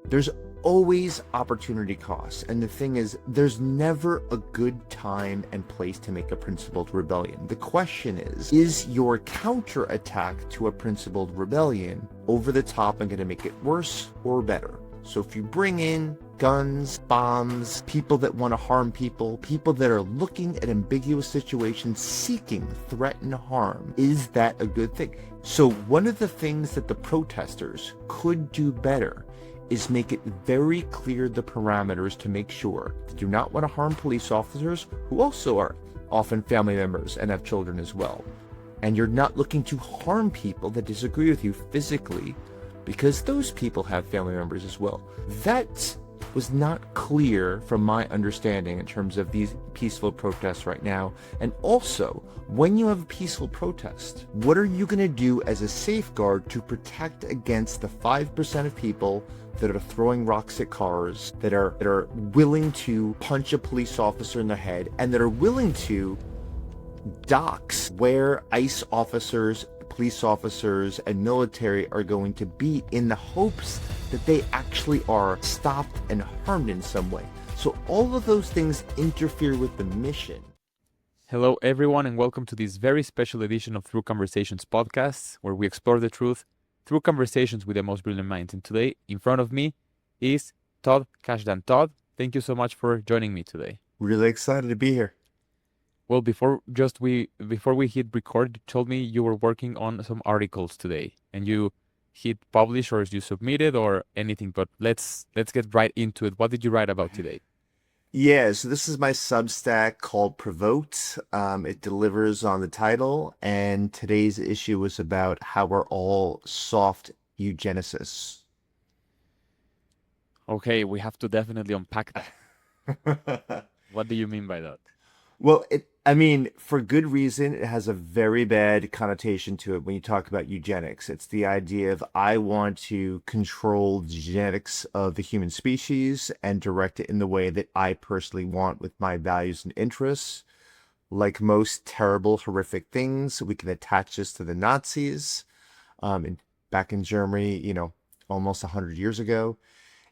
There's always opportunity costs. And the thing is, there's never a good time and place to make a principled rebellion. The question is your counterattack to a principled rebellion over the top and going to make it worse or better? So if you bring in guns, bombs, people that want to harm people, people that are looking at ambiguous situations, seeking threat and harm, is that a good thing? So one of the things that the protesters could do better is make it very clear the parameters to make sure they do not want to harm police officers who also are often family members and have children as well. And you're not looking to harm people that disagree with you physically because those people have family members as well. That was not clear from my understanding in terms of these peaceful protests right now. And also, when you have a peaceful protest, what are you going to do as a safeguard to protect against the 5% of people that are throwing rocks at cars, that are willing to punch a police officer in the head, and that are willing to dox where ICE officers, police officers, and military are going to be in the hopes that they actually are stopped and harmed in some way. So all of those things interfere with the mission. Hello, everyone, and welcome to this very special edition of Through Conversations podcast, where we explore the truth through conversations with the most brilliant minds. And today, in front of me is Todd Kashdan. Todd, thank you so much for joining me today. Really excited to be here. Well, before we hit record, you told me you were working on some articles today, and you hit publish or you submitted or anything. But let's get right into it. What did you write about today? Yeah, so this is my Substack called Provoked. It delivers on the title, and today's issue was about how we're all soft eugenicists. Okay, we have to definitely unpack that. What do you mean by that? Well, for good reason, it has a very bad connotation to it when you talk about eugenics. It's the idea of I want to control the genetics of the human species and direct it in the way that I personally want with my values and interests. Like most terrible, horrific things, we can attach this to the Nazis back in Germany, almost 100 years ago.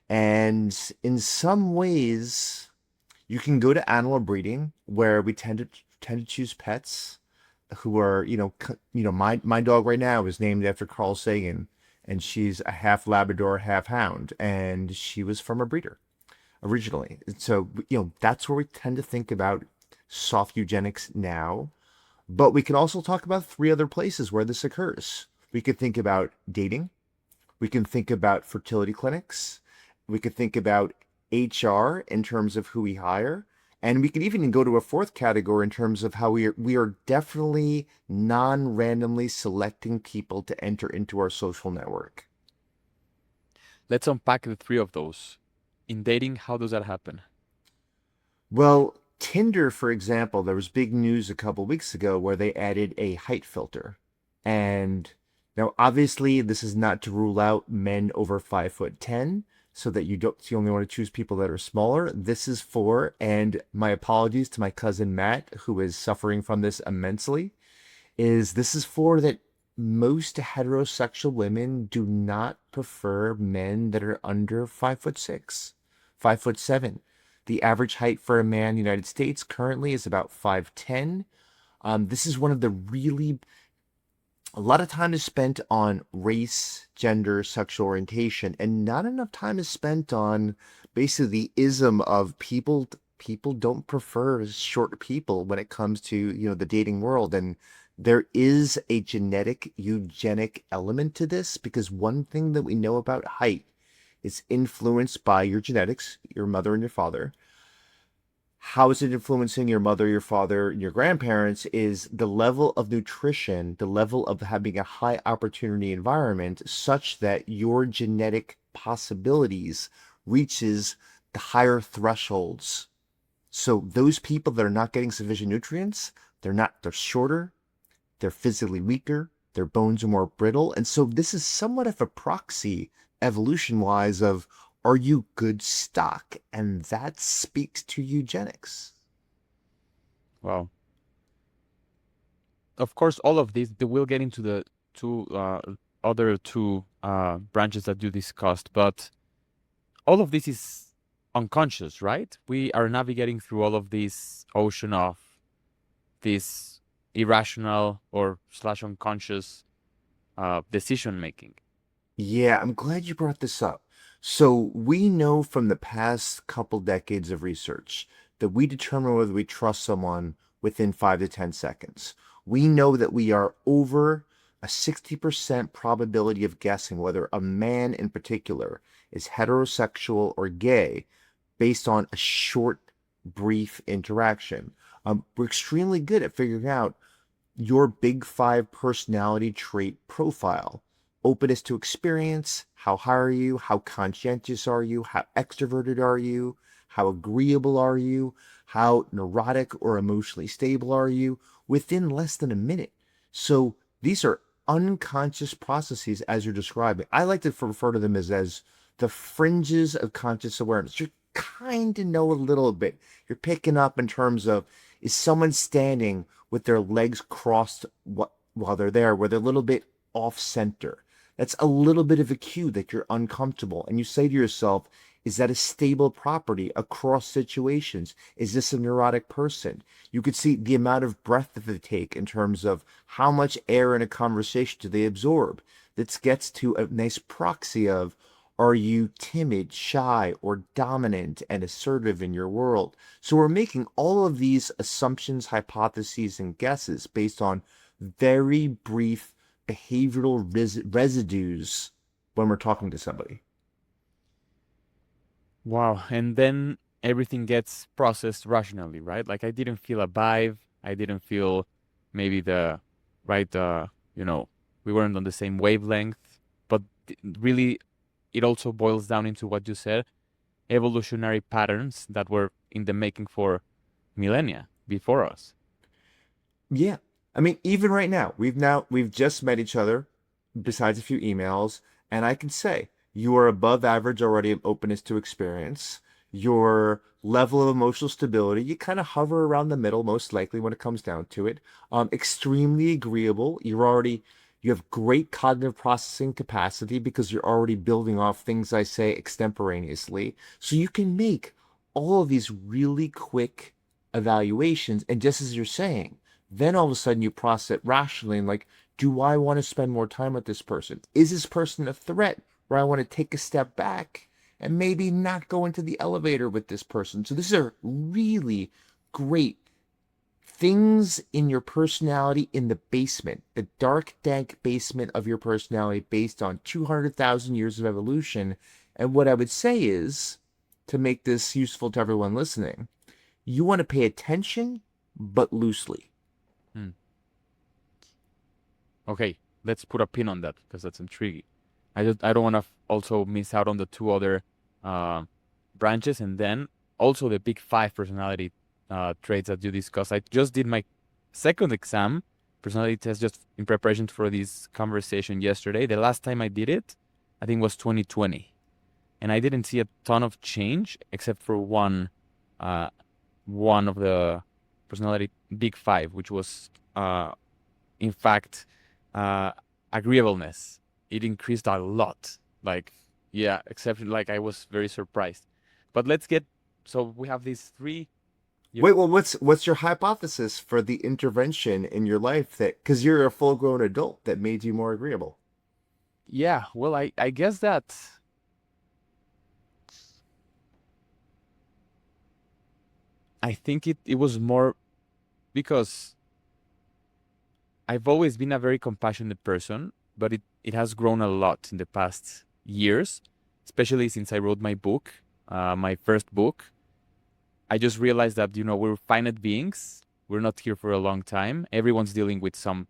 And in some ways, you can go to animal breeding where we tend to choose pets who are, my dog right now is named after Carl Sagan, and she's a half Labrador, half hound, and she was from a breeder originally. So, that's where we tend to think about soft eugenics now. But we can also talk about 3 other places where this occurs. We could think about dating. We can think about fertility clinics. We could think about HR in terms of who we hire. And we could even go to a 4th category in terms of how we are definitely non-randomly selecting people to enter into our social network. Let's unpack the 3 of those. In dating, how does that happen? Well, Tinder, for example, there was big news a couple weeks ago where they added a height filter. And now, obviously, this is not to rule out men over 5'10", so that you only want to choose people that are smaller. This is for, and my apologies to my cousin Matt, who is suffering from this immensely, this is for that most heterosexual women do not prefer men that are under 5'6", 5'7". The average height for a man in the United States currently is about 5'10". This is one of the really... A lot of time is spent on race, gender, sexual orientation, and not enough time is spent on basically the ism of people don't prefer short people when it comes to, the dating world. And there is a genetic eugenic element to this, because one thing that we know about height is influenced by your genetics, your mother and your father. How is it influencing your mother, your father, your grandparents is the level of nutrition, the level of having a high opportunity environment such that your genetic possibilities reaches the higher thresholds. So those people that are not getting sufficient nutrients, they're shorter, they're physically weaker, their bones are more brittle. And so this is somewhat of a proxy evolution-wise of, are you good stock? And that speaks to eugenics. Wow. Of course, all of this, we'll get into the other two branches that you discussed, but all of this is unconscious, right? We are navigating through all of this ocean of this irrational or slash unconscious decision making. Yeah, I'm glad you brought this up. So we know from the past couple decades of research that we determine whether we trust someone within 5 to 10 seconds. We know that we are over a 60% probability of guessing whether a man in particular is heterosexual or gay based on a short, brief interaction. We're extremely good at figuring out your big five personality trait profile. Openness to experience, how high are you, how conscientious are you, how extroverted are you, how agreeable are you, how neurotic or emotionally stable are you, within less than a minute. So these are unconscious processes as you're describing. I like to refer to them as the fringes of conscious awareness. You kind of know a little bit. You're picking up in terms of, is someone standing with their legs crossed while they're there, where they're a little bit off center? That's a little bit of a cue that you're uncomfortable. And you say to yourself, is that a stable property across situations? Is this a neurotic person? You could see the amount of breath that they take in terms of how much air in a conversation do they absorb. That gets to a nice proxy of, are you timid, shy, or dominant and assertive in your world? So we're making all of these assumptions, hypotheses, and guesses based on very brief behavioral residues when we're talking to somebody. Wow. And then everything gets processed rationally, right? Like I didn't feel a vibe. I didn't feel maybe the right, we weren't on the same wavelength. But really, it also boils down into what you said, evolutionary patterns that were in the making for millennia before us. Yeah. I mean, even right now, we've just met each other, besides a few emails, and I can say you are above average already in openness to experience. Your level of emotional stability, you kind of hover around the middle, most likely when it comes down to it. Extremely agreeable. You have great cognitive processing capacity because you're already building off things I say extemporaneously. So you can make all of these really quick evaluations. And just as you're saying, then all of a sudden you process it rationally and like, do I want to spend more time with this person? Is this person a threat where I want to take a step back and maybe not go into the elevator with this person? So these are really great things in your personality in the basement, the dark, dank basement of your personality based on 200,000 years of evolution. And what I would say is, to make this useful to everyone listening, you want to pay attention, but loosely. Hmm. Okay, let's put a pin on that because that's intriguing. I don't want to also miss out on the two other uh, branches, and then also the big five personality traits that you discussed. I just did my second exam, personality test, just in preparation for this conversation yesterday. The last time I did it, I think was 2020, and I didn't see a ton of change except for one of the personality big five, which was in fact uh, agreeableness. It increased a lot. Like, yeah, except like I was very surprised. But let's get, so we have these three. Wait, well, what's your hypothesis for the intervention in your life that, because you're a full-grown adult, that made you more agreeable? Yeah, well, I guess that I think it was more because I've always been a very compassionate person, but it has grown a lot in the past years, especially since I wrote my book, my first book. I just realized that, we're finite beings. We're not here for a long time. Everyone's dealing with some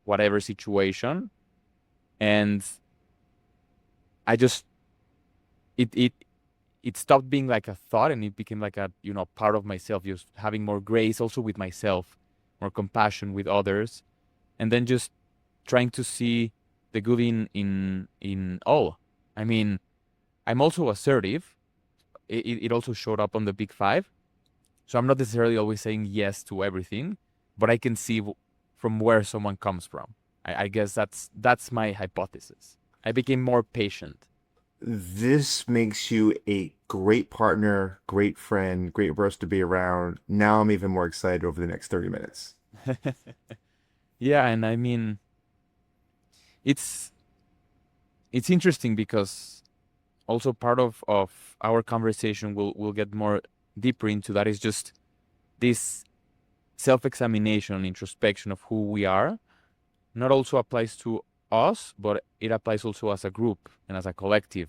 whatever situation. And I just, it, it, it stopped being like a thought and it became like a, part of myself, just having more grace also with myself, more compassion with others. And then just trying to see the good in all. I mean, I'm also assertive. It also showed up on the big five. So I'm not necessarily always saying yes to everything, but I can see from where someone comes from. I guess that's my hypothesis. I became more patient. This makes you a great partner, great friend, great person to be around. Now I'm even more excited over the next 30 minutes. Yeah, and I mean, it's it's interesting because also part of our conversation will get more deeper into that is just this self-examination, introspection of who we are, not also applies to us, but it applies also as a group and as a collective,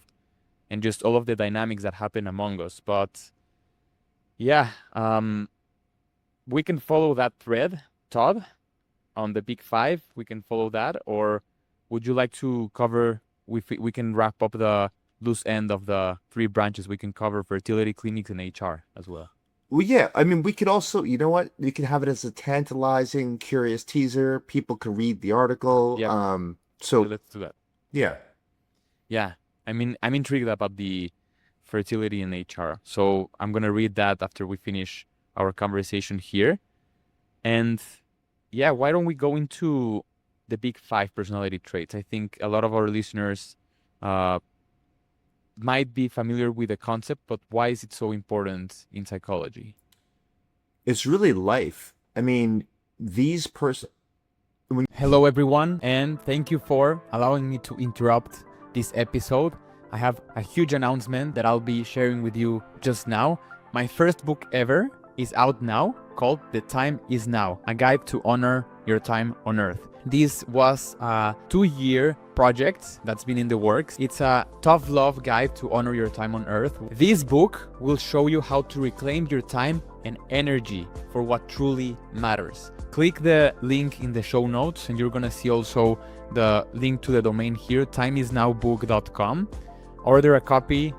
and just all of the dynamics that happen among us. But yeah, we can follow that thread, Todd, on the big five. We can follow that, or would you like to cover? We can wrap up the loose end of the three branches. We can cover fertility clinics and HR as well. Well, yeah, I mean, we could also, you know what? We could have it as a tantalizing, curious teaser. People can read the article. Yep, let's do that. Yeah. Yeah, I mean, I'm intrigued about the fertility in HR. So I'm gonna read that after we finish our conversation here. And yeah, why don't we go into the big five personality traits? I think a lot of our listeners uh, might be familiar with the concept, but why is it so important in psychology? It's really life. I mean, these person when Hello, everyone, and thank you for allowing me to interrupt this episode. I have a huge announcement that I'll be sharing with you just now. My first book ever is out now, called The Time Is Now, a guide to honor your time on Earth. This was a 2-year project that's been in the works. It's a tough love guide to honor your time on Earth. This book will show you how to reclaim your time and energy for what truly matters. Click the link in the show notes and you're gonna see also the link to the domain here, timeisnowbook.com. Order a copy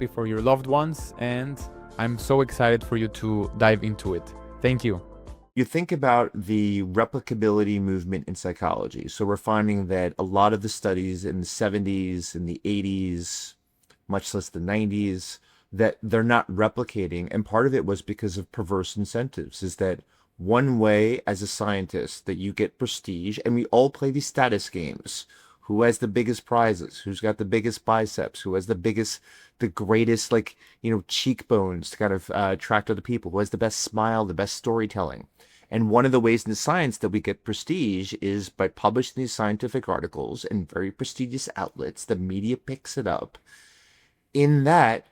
for your loved ones, and I'm so excited for you to dive into it. Thank you. you think about the replicability movement in psychology, so we're finding that a lot of the studies in the 70s and the 80s, much less the 90s, that they're not replicating. And part of it was because of perverse incentives, is that one way as a scientist that you get prestige, and we all play these status games. Who has the biggest prizes? Who's got the biggest biceps? Who has the biggest, the greatest, like, cheekbones to kind of attract other people? Who has the best smile, the best storytelling? And one of the ways in science that we get prestige is by publishing these scientific articles in very prestigious outlets. The media picks it up. In that,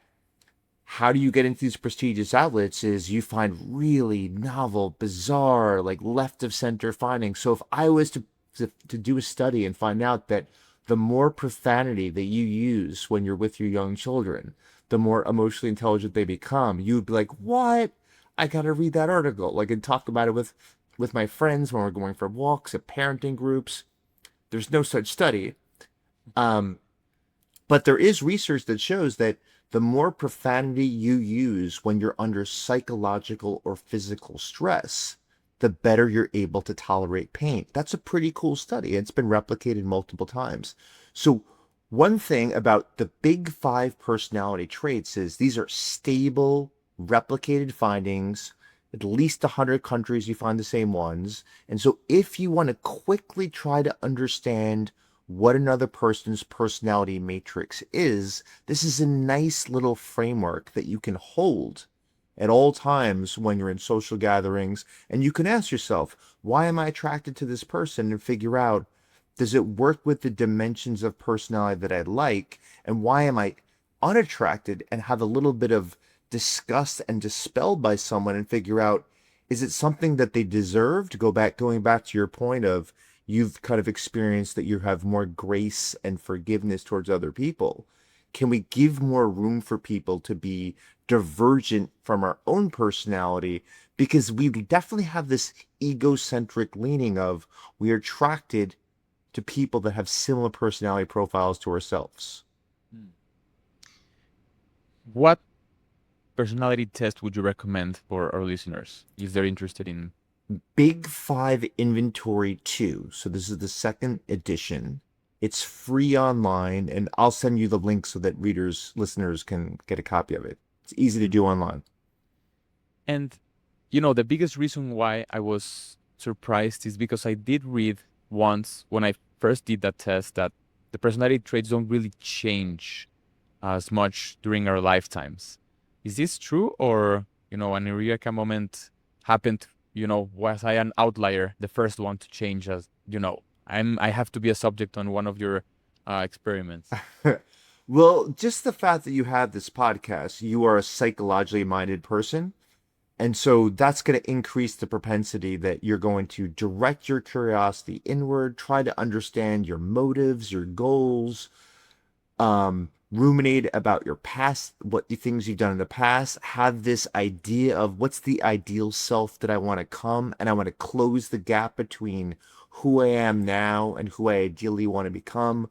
how do you get into these prestigious outlets is you find really novel, bizarre, like left of center findings. So if I was to do a study and find out that the more profanity that you use when you're with your young children, the more emotionally intelligent they become, you'd be like, what? I gotta read that article. Like, and talk about it with my friends when we're going for walks at parenting groups. There's no such study. Um, but there is research that shows that the more profanity you use when you're under psychological or physical stress, the better you're able to tolerate pain. That's a pretty cool study. It's been replicated multiple times. So, one thing about the big five personality traits is these are stable, replicated findings. At least 100 countries, you find the same ones. And so, if you want to quickly try to understand what another person's personality matrix is, this is a nice little framework that you can hold at all times when you're in social gatherings. And you can ask yourself, why am I attracted to this person? And figure out, does it work with the dimensions of personality that I like? And why am I unattracted and have a little bit of disgust and dispelled by someone, and figure out, is it something that they deserve? To going back to your point of, you've kind of experienced that you have more grace and forgiveness towards other people. Can we give more room for people to be divergent from our own personality? Because we definitely have this egocentric leaning of, we are attracted to people that have similar personality profiles to ourselves. What personality test would you recommend for our listeners if they're interested in? Big Five Inventory 2. So this is the second edition. It's free online, and I'll send you the link so that listeners can get a copy of it. It's easy to do online. And, the biggest reason why I was surprised is because I did read once when I first did that test that the personality traits don't really change as much during our lifetimes. Is this true, or an eureka moment happened? Was I an outlier, the first one to change? As I have to be a subject on one of your experiments. Well, just the fact that you have this podcast, you are a psychologically minded person. And so that's going to increase the propensity that you're going to direct your curiosity inward, try to understand your motives, your goals, ruminate about your past, what the things you've done in the past, have this idea of what's the ideal self that I want to come, and I want to close the gap between who I am now and who I ideally want to become.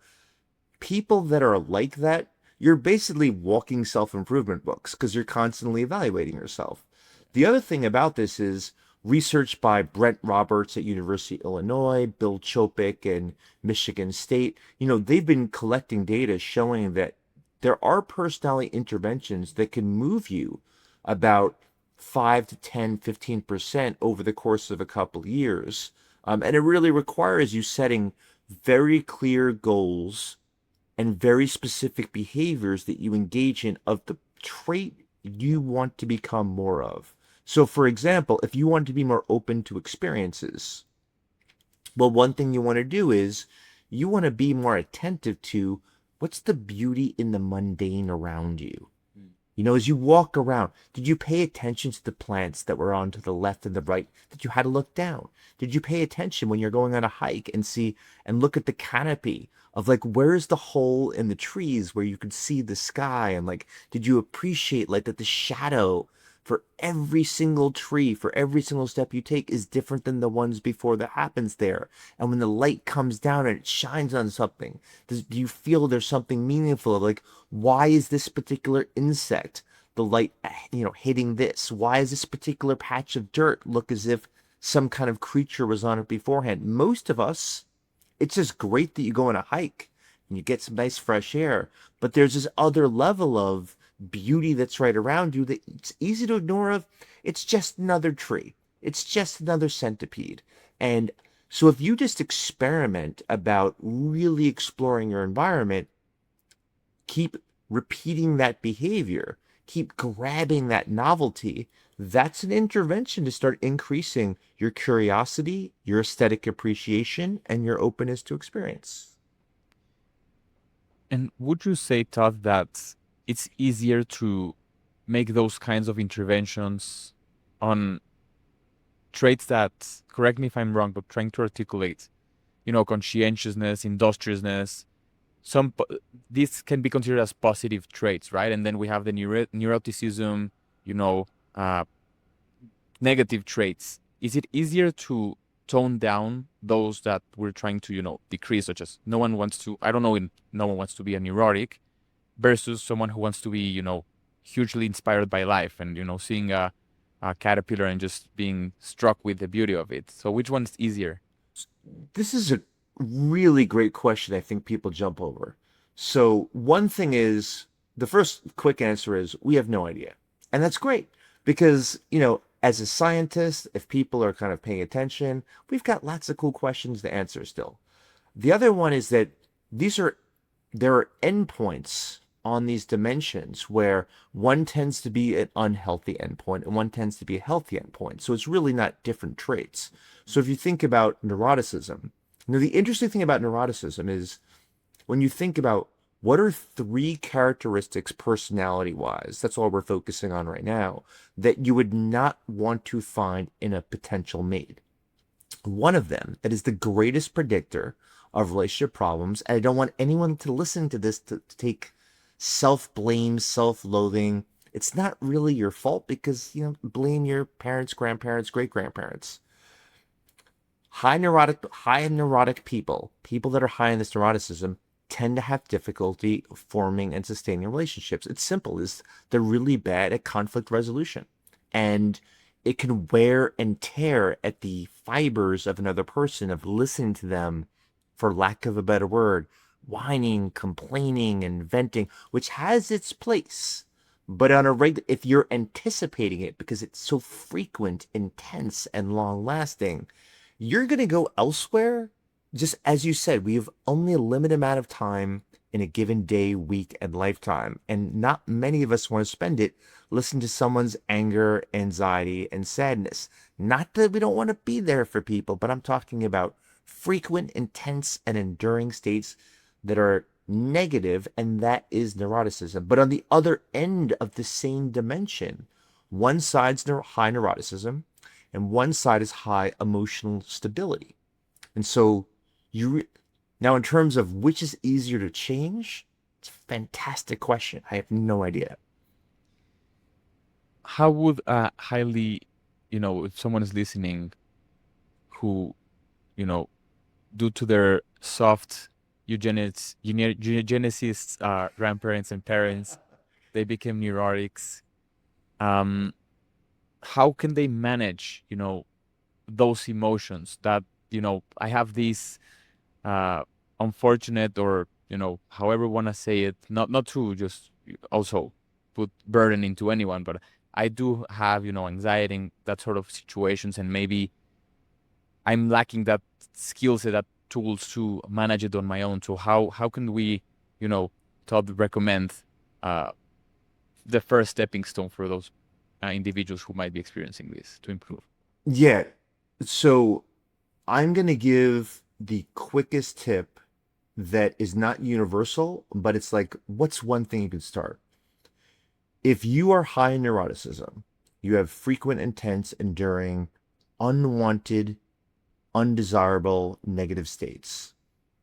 People that are like that, you're basically walking self-improvement books because you're constantly evaluating yourself. The other thing about this is research by Brent Roberts at University of Illinois, Bill Chopik and Michigan State. They've been collecting data showing that there are personality interventions that can move you about 5 to 10, 15% over the course of a couple of years. And it really requires you setting very clear goals and very specific behaviors that you engage in of the trait you want to become more of. So, for example, if you want to be more open to experiences, well, one thing you want to do is you want to be more attentive to what's the beauty in the mundane around you. As you walk around, did you pay attention to the plants that were on to the left and the right that you had to look down? Did you pay attention when you're going on a hike and see and look at the canopy of like where's the hole in the trees where you could see the sky, and like did you appreciate like that the shadow for every single tree, for every single step you take is different than the ones before that happens there. And when the light comes down and it shines on something, do you feel there's something meaningful of like, why is this particular insect, the light, hitting this? Why is this particular patch of dirt look as if some kind of creature was on it beforehand? Most of us, it's just great that you go on a hike and you get some nice fresh air, but there's this other level of beauty that's right around you that it's easy to ignore of. It's just another tree. It's just another centipede. And so if you just experiment about really exploring your environment, keep repeating that behavior, keep grabbing that novelty, that's an intervention to start increasing your curiosity, your aesthetic appreciation, and your openness to experience. And would you say, Todd, that it's easier to make those kinds of interventions on traits that, correct me if I'm wrong, but trying to articulate, conscientiousness, industriousness, these can be considered as positive traits, right? And then we have the neuroticism, uh, negative traits. Is it easier to tone down those that we're trying to, decrease, such as no one wants to, I don't know, no one wants to be a neurotic, versus someone who wants to be, hugely inspired by life and, seeing a caterpillar and just being struck with the beauty of it. So which one's easier? This is a really great question I think people jump over. So, one thing is the first quick answer is we have no idea. And that's great because, as a scientist, if people are kind of paying attention, we've got lots of cool questions to answer still. The other one is that there are endpoints on these dimensions where one tends to be an unhealthy endpoint and one tends to be a healthy endpoint. So it's really not different traits. So if you think about neuroticism, the interesting thing about neuroticism is when you think about what are three characteristics personality wise, that's all we're focusing on right now, that you would not want to find in a potential mate. One of them that is the greatest predictor of relationship problems, and I don't want anyone to listen to this to take self-blame, self-loathing. It's not really your fault because, blame your parents, grandparents, great-grandparents. High neurotic people that are high in this neuroticism, tend to have difficulty forming and sustaining relationships. It's simple, is they're really bad at conflict resolution. And it can wear and tear at the fibers of another person, of listening to them, for lack of a better word, whining, complaining, and venting, which has its place. But on a if you're anticipating it because it's so frequent, intense, and long lasting, you're going to go elsewhere. Just as you said, we have only a limited amount of time in a given day, week, and lifetime. And not many of us want to spend it listening to someone's anger, anxiety, and sadness. Not that we don't want to be there for people, but I'm talking about frequent, intense, and enduring states that are negative, and that is neuroticism. But on the other end of the same dimension, one side's high neuroticism, and one side is high emotional stability. And so you now, in terms of which is easier to change, it's a fantastic question. I have no idea. How would a highly, if someone is listening who, you know, due to their soft eugenicist grandparents and parents, they became neurotics. Um, how can they manage, those emotions that, I have these uh, unfortunate or, however you want to say it, not to just also put burden into anyone, but I do have, anxiety in that sort of situations, and maybe I'm lacking that skill set, that tools to manage it on my own. So how can we, you know, Todd, recommend uh, the first stepping stone for those individuals who might be experiencing this to improve? Yeah. So I'm going to give the quickest tip that is not universal, but it's like, what's one thing you can start? If you are high in neuroticism, you have frequent, intense, enduring, unwanted, undesirable negative states.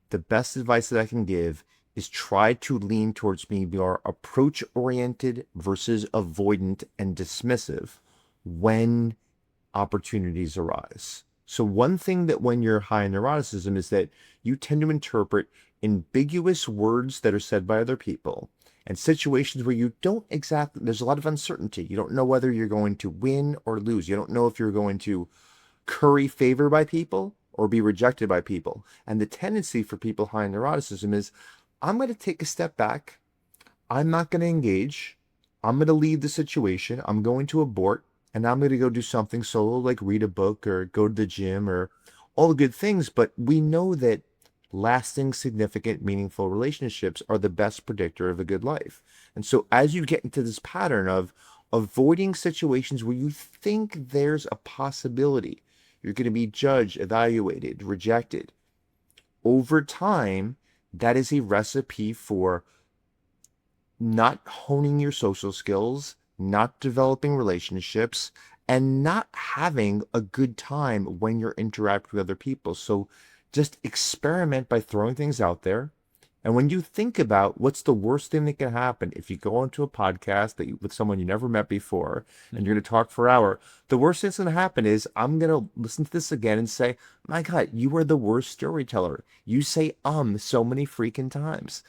The best advice that I can give is try to lean towards me more approach oriented versus avoidant and dismissive when opportunities arise. So, one thing that when you're high in neuroticism is that you tend to interpret ambiguous words that are said by other people and situations where you don't exactly, there's a lot of uncertainty. You don't know whether you're going to win or lose. You don't know if you're going to curry favor by people or be rejected by people. And the tendency for people high in neuroticism is I'm going to take a step back. I'm not going to engage. I'm going to leave the situation. I'm going to abort and I'm going to go do something solo, like read a book or go to the gym or all the good things. But we know that lasting, significant, meaningful relationships are the best predictor of a good life. And so as you get into this pattern of avoiding situations where you think there's a possibility you're going to be judged, evaluated, rejected, over time, that is a recipe for not honing your social skills, not developing relationships, and not having a good time when you're interacting with other people. So just experiment by throwing things out there. And when you think about what's the worst thing that can happen if you go onto a podcast with someone you never met before and you're going to talk for an hour, the worst thing that's going to happen is I'm going to listen to this again and say, my God, you are the worst storyteller. You say so many freaking times.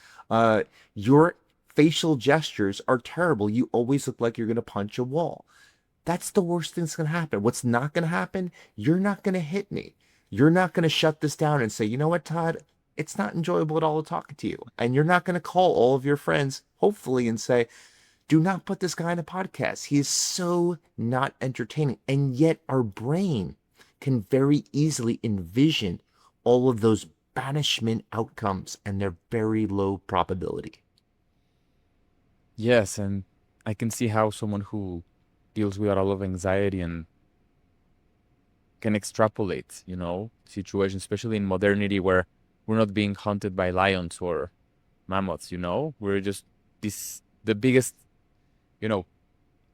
Your facial gestures are terrible. You always look like you're going to punch a wall. That's the worst thing that's going to happen. What's not going to happen? You're not going to hit me. You're not going to shut this down and say, you know what, Todd? It's not enjoyable at all talking to you. And you're not going to call all of your friends, hopefully, and say, do not put this guy in a podcast. He is so not entertaining. And yet, our brain can very easily envision all of those banishment outcomes, and they're very low probability. Yes, and I can see how someone who deals with a lot of anxiety and can extrapolate, situations, especially in modernity where we're not being hunted by lions or mammoths, we're just the biggest, you know,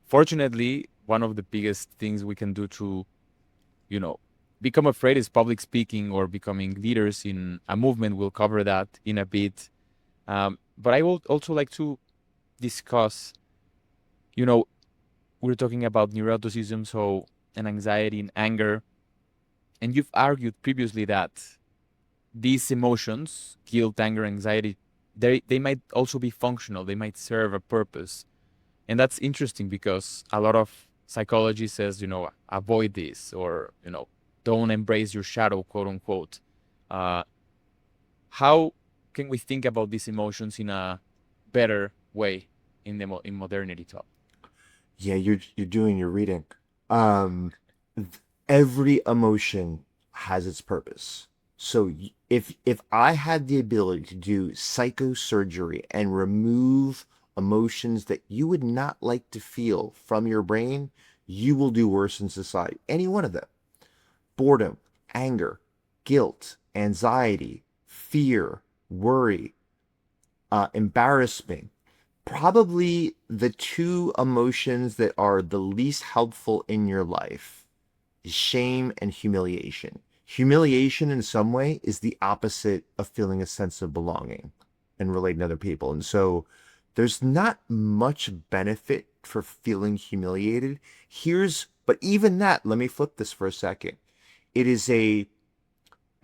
fortunately, one of the biggest things we can do to, you know, become afraid is public speaking or becoming leaders in a movement. We'll cover that in a bit. But I would also like to discuss, you know, we're talking about neuroticism, so and anxiety and anger. And you've argued previously that these emotions, guilt, anger, anxiety, they might also be functional. They might serve a purpose. And that's interesting because a lot of psychology says, avoid this or, don't embrace your shadow, quote unquote. Uh, how can we think about these emotions in a better way in modernity talk? Yeah, you're doing your reading. Um, every emotion has its purpose. So if I had the ability to do psychosurgery and remove emotions that you would not like to feel from your brain, you will do worse in society. Any one of them. Boredom, anger, guilt, anxiety, fear, worry, embarrassment. Probably the two emotions that are the least helpful in your life is shame and humiliation. Humiliation, in some way, is the opposite of feeling a sense of belonging and relating to other people. And so there's not much benefit for feeling humiliated. But even that, let me flip this for a second. It is a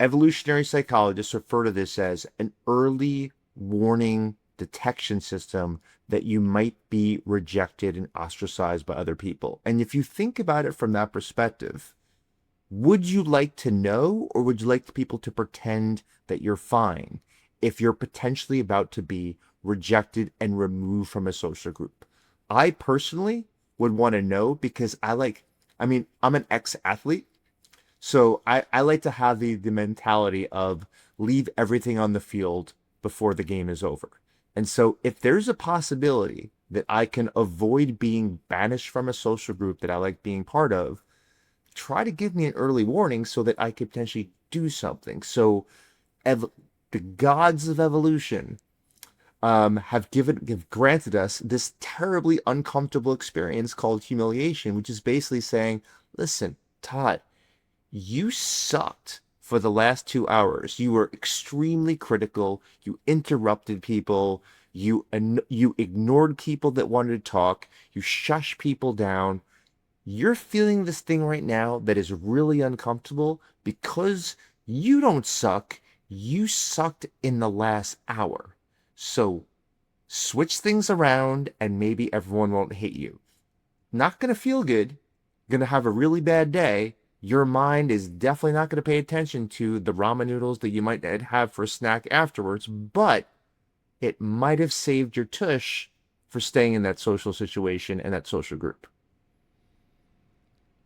Evolutionary psychologists refer to this as an early warning detection system that you might be rejected and ostracized by other people. And if you think about it from that perspective, would you like to know, or would you like people to pretend that you're fine if you're potentially about to be rejected and removed from a social group? I personally would want to know because I'm an ex-athlete. So I like to have the mentality of leave everything on the field before the game is over. And so if there's a possibility that I can avoid being banished from a social group that I like being part of, try to give me an early warning so that I could potentially do something. So the gods of evolution have granted us this terribly uncomfortable experience called humiliation, which is basically saying, listen, Todd, you sucked for the last 2 hours. You were extremely critical. You interrupted people. You ignored people that wanted to talk. You shushed people down. You're feeling this thing right now that is really uncomfortable because you don't suck. You sucked in the last hour. So switch things around and maybe everyone won't hate you. Not going to feel good. Going to have a really bad day. Your mind is definitely not going to pay attention to the ramen noodles that you might have for a snack afterwards, but it might have saved your tush for staying in that social situation and that social group.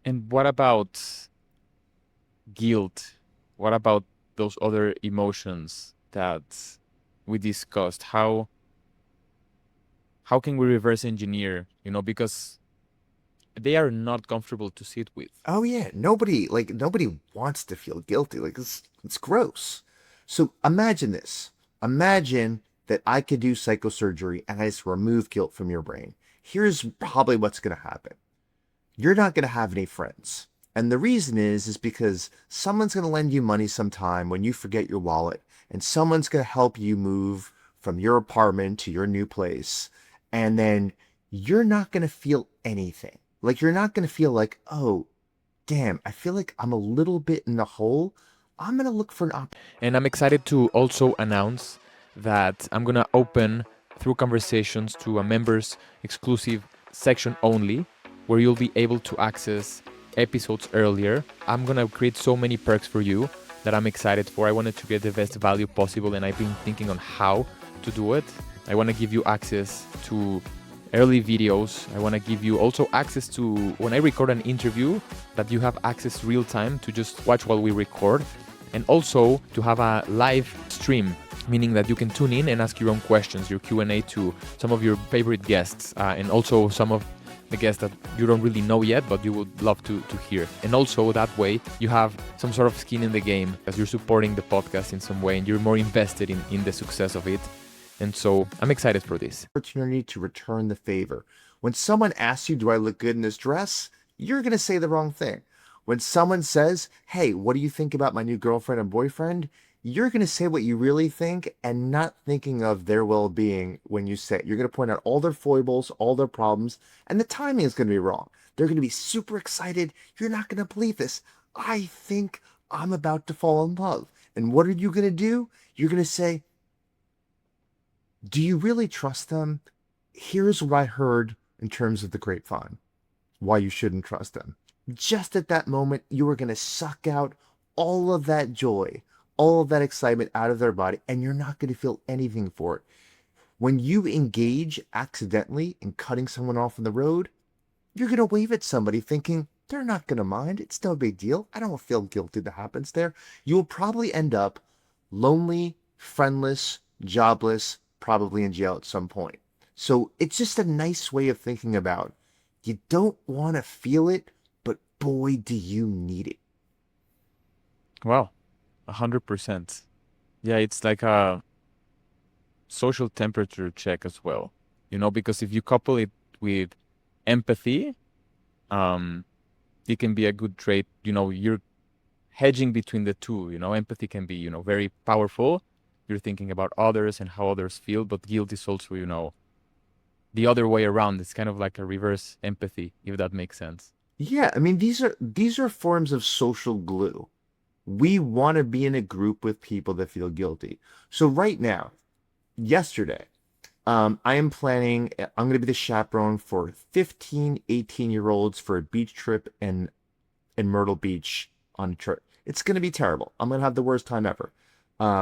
And what about guilt? What about those other emotions that we discussed? How can we reverse engineer, because they are not comfortable to sit with. Oh yeah, nobody wants to feel guilty. Like it's gross. So imagine this. Imagine that I could do psychosurgery and I just remove guilt from your brain. Here's probably what's going to happen. You're not going to have any friends. And the reason is because someone's going to lend you money sometime when you forget your wallet, and someone's going to help you move from your apartment to your new place. And then you're not going to feel anything. Like you're not going to feel like, oh, damn, I feel like I'm a little bit in the hole. I'm going to look for an And I'm excited to also announce that I'm going to open through conversations to a members exclusive section only, where you'll be able to access episodes earlier. I'm going to create so many perks for you that I'm excited for. I wanted to get the best value possible, and I've been thinking on how to do it. I want to give you access to early videos. I want to give you also access to, when I record an interview, that you have access real time to just watch while we record, and also to have a live stream, meaning that you can tune in and ask your own questions, your Q&A to some of your favorite guests, and also some of the guests that you don't really know yet, but you would love to hear. And also that way you have some sort of skin in the game, as you're supporting the podcast in some way and you're more invested in the success of it. And so I'm excited for this opportunity to return the favor. When someone asks you, do I look good in this dress? You're going to say the wrong thing. When someone says, hey, what do you think about my new girlfriend and boyfriend? You're going to say what you really think and not thinking of their well-being when you say it. You're going to point out all their foibles, all their problems, and the timing is going to be wrong. They're going to be super excited. You're not going to believe this. I think I'm about to fall in love. And what are you going to do? You're going to say, do you really trust them? Here's what I heard in terms of the grapevine, why you shouldn't trust them. Just at that moment, you are going to suck out all of that joy, all of that excitement out of their body, and you're not going to feel anything for it. When you engage accidentally in cutting someone off on the road, you're going to wave at somebody thinking, They're not going to mind. It's no big deal. I don't feel guilty that happens there. You will probably end up lonely, friendless, jobless, probably in jail at some point. So it's just a nice way of thinking about you don't want to feel it, but boy, do you need it. Wow, 100%. Yeah, it's like a social temperature check as well. Because if you couple it with empathy, um, it can be a good trait. You're hedging between the two. Empathy can be, very powerful. You're thinking about others and how others feel, but guilt is also, the other way around. It's kind of like a reverse empathy, if that makes sense. Yeah, I mean these are forms of social glue. We want to be in a group with people that feel guilty. So right now, yesterday, I am planning, I'm going to be the chaperone for 15, 18-year-olds for a beach trip in Myrtle Beach on a trip. It's going to be terrible. I'm going to have the worst time ever.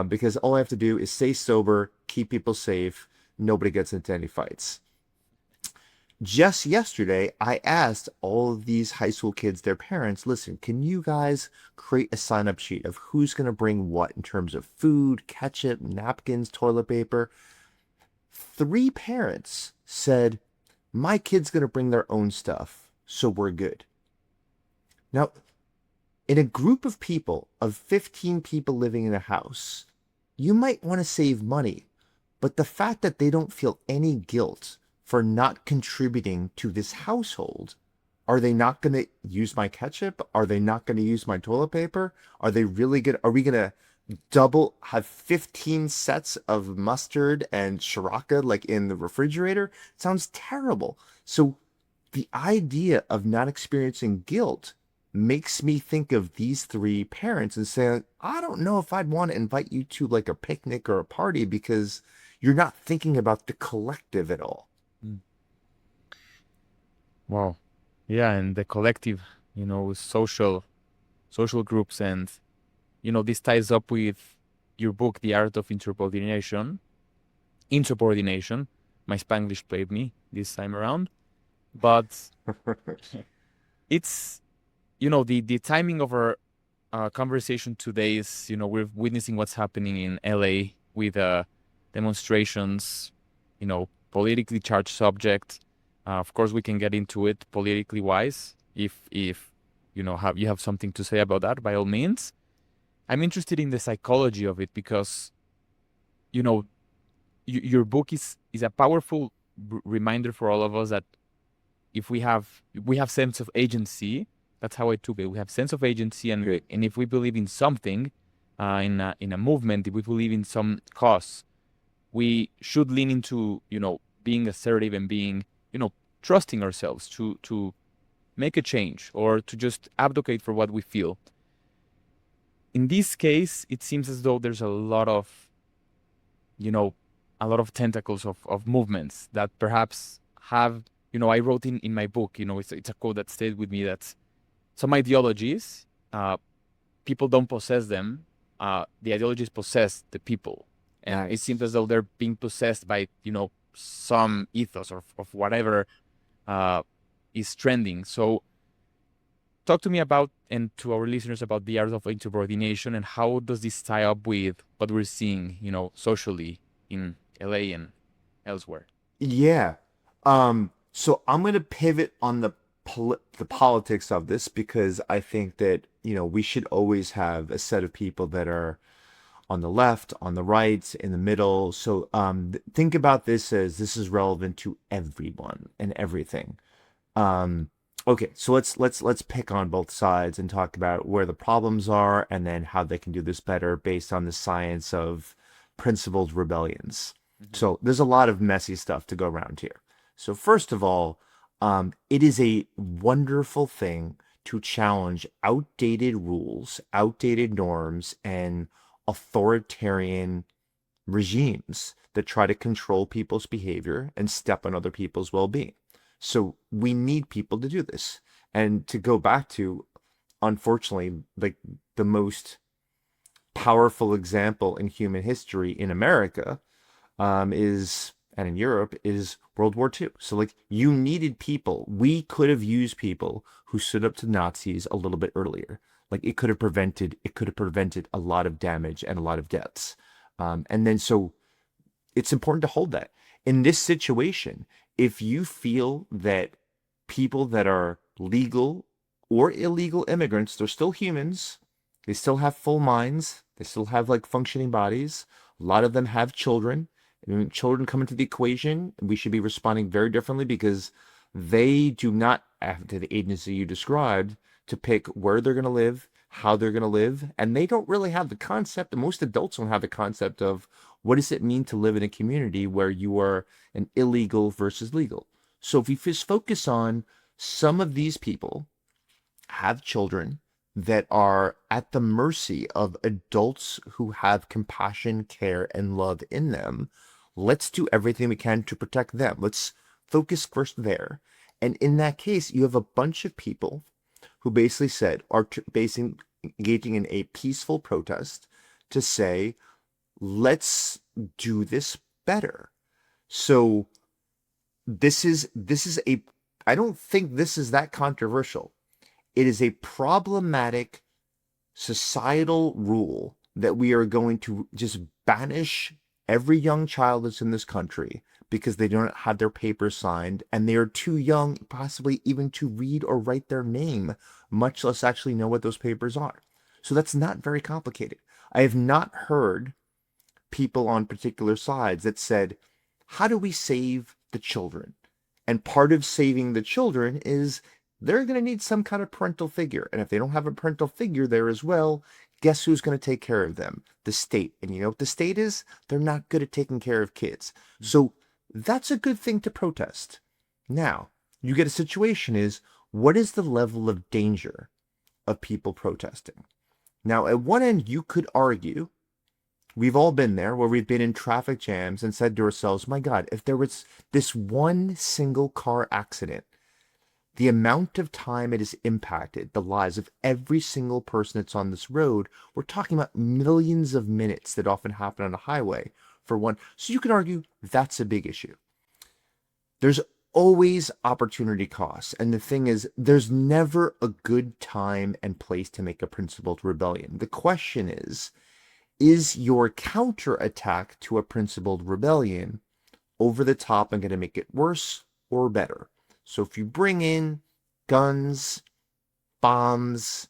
Because all I have to do is stay sober, keep people safe, nobody gets into any fights. Just yesterday, I asked all of these high school kids, their parents, listen, can you guys create a sign up sheet of who's going to bring what in terms of food, ketchup, napkins, toilet paper? Three parents said, my kid's going to bring their own stuff, so we're good. Now, in a group of people, of 15 people living in a house, you might want to save money, but the fact that they don't feel any guilt for not contributing to this household, are they not going to use my ketchup? Are they not going to use my toilet paper? Are we going to have 15 sets of mustard and sriracha like in the refrigerator? It sounds terrible. So the idea of not experiencing guilt makes me think of these three parents and saying, I don't know if I'd want to invite you to like a picnic or a party because you're not thinking about the collective at all. Mm. Wow. Yeah, and the collective, social groups, and this ties up with your book, The Art of Interbordination. Interbordination. My Spanglish played me this time around, but it's the timing of our conversation today is, we're witnessing what's happening in LA with demonstrations, politically charged subject. Of course, we can get into it politically wise if you have something to say about that, by all means. I'm interested in the psychology of it because you know your book is a powerful reminder for all of us that if we have sense of agency. That's how I took it. We have sense of agency, and Great. and if we believe in something, in a movement, if we believe in some cause, we should lean into being assertive and being trusting ourselves to make a change or to just advocate for what we feel. In this case, it seems as though there's you know, a lot of tentacles of movements that perhaps have, I wrote in my book, it's a quote that stayed with me, that some ideologies, people don't possess them. The ideologies possess the people. And it seems as Nice. though they're being possessed by, some ethos or of whatever uh, is trending. So talk to me about, and to our listeners, about the art of interbordination, and how does this tie up with what we're seeing, socially in LA and elsewhere. Yeah. So I'm going to pivot on the politics of this because I think that, we should always have a set of people that are on the left, on the right, in the middle. So think about this as this is relevant to everyone and everything. Um, okay, so let's pick on both sides and talk about where the problems are and then how they can do this better based on the science of principled rebellions. Hmm. So there's a lot of messy stuff to go around here. So first of all, it is a wonderful thing to challenge outdated rules, outdated norms, and authoritarian regimes that try to control people's behavior and step on other people's well-being. So we need people to do this. And to go back to, unfortunately, like the most powerful example in human history in America is and in Europe is World War II. So like you needed people. We could have used people who stood up to Nazis a little bit earlier. Like it could have prevented a lot of damage and a lot of deaths. And then so it's important to hold that. In this situation, if you feel that people that are legal or illegal immigrants, they're still humans, they still have full minds, they still have like functioning bodies. A lot of them have children. And when children come into the equation, we should be responding very differently because they do not have to the agency you described to pick where they're going to live, how they're going to live, and they don't really have the concept, and most adults don't have the concept of what does it mean to live in a community where you are an illegal versus legal. So if we just focus on some of these people have children that are at the mercy of adults who have compassion, care, and love in them, let's do everything we can to protect them. Let's focus first there. And in that case, you have a bunch of people who basically said are basically engaging in a peaceful protest to say, let's do this better. So this is a I don't think this is that controversial. It is a problematic societal rule that we are going to just banish every young child that's in this country because they don't have their papers signed and they are too young, possibly even to read or write their name, much less actually know what those papers are. So that's not very complicated. I have not heard people on particular sides that said, how do we save the children? And part of saving the children is they're going to need some kind of parental figure. And if they don't have a parental figure there as well, guess who's going to take care of them? The state. And you know what the state is? They're not good at taking care of kids. So that's a good thing to protest. Now, you get a situation is, what is the level of danger of people protesting? Now, at one end, you could argue, we've all been there where we've been in traffic jams and said to ourselves, my God, if there was this one single car accident, the amount of time it has impacted the lives of every single person that's on this road, we're talking about millions of minutes that often happen on a highway for one. So you can argue that's a big issue. There's always opportunity costs. And the thing is, there's never a good time and place to make a principled rebellion. The question is your counterattack to a principled rebellion over the top and going to make it worse or better? So if you bring in guns, bombs,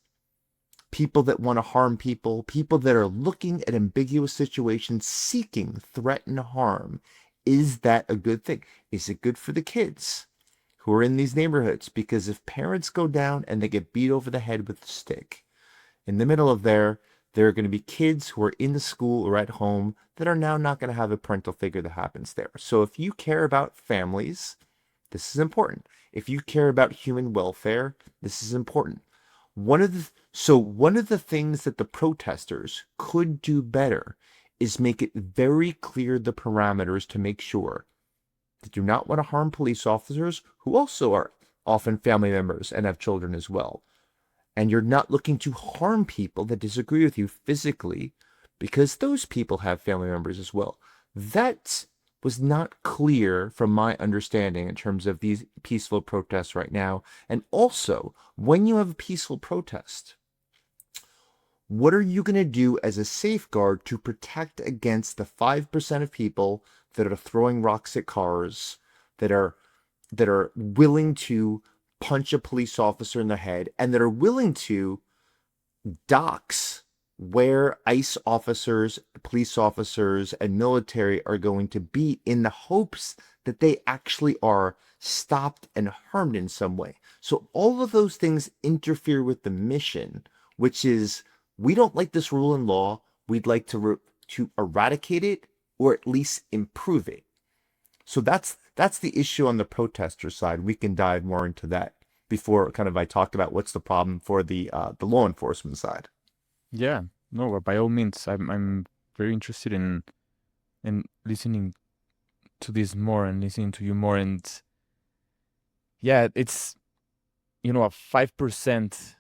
people that want to harm people, people that are looking at ambiguous situations, seeking threat and harm, is that a good thing? Is it good for the kids who are in these neighborhoods? Because if parents go down and they get beat over the head with a stick, in the middle of there are going to be kids who are in the school or at home that are now not going to have a parental figure that happens there. So if you care about families, this is important. If you care about human welfare, this is important. One of the things that the protesters could do better is make it very clear the parameters to make sure they do not want to harm police officers who also are often family members and have children as well. And you're not looking to harm people that disagree with you physically because those people have family members as well. That was not clear from my understanding in terms of these peaceful protests right now. And also, when you have a peaceful protest, what are you going to do as a safeguard to protect against the 5% of people that are throwing rocks at cars, that are willing to punch a police officer in the head, and that are willing to dox where ICE officers, police officers, and military are going to be in the hopes that they actually are stopped and harmed in some way? So all of those things interfere with the mission, which is, we don't like this rule in law. We'd like to eradicate it or at least improve it. So that's the issue on the protester side. We can dive more into that before kind of I talk about what's the problem for the law enforcement side. Yeah, no, by all means, I'm very interested in listening to this more and listening to you more. And yeah, it's, a 5%.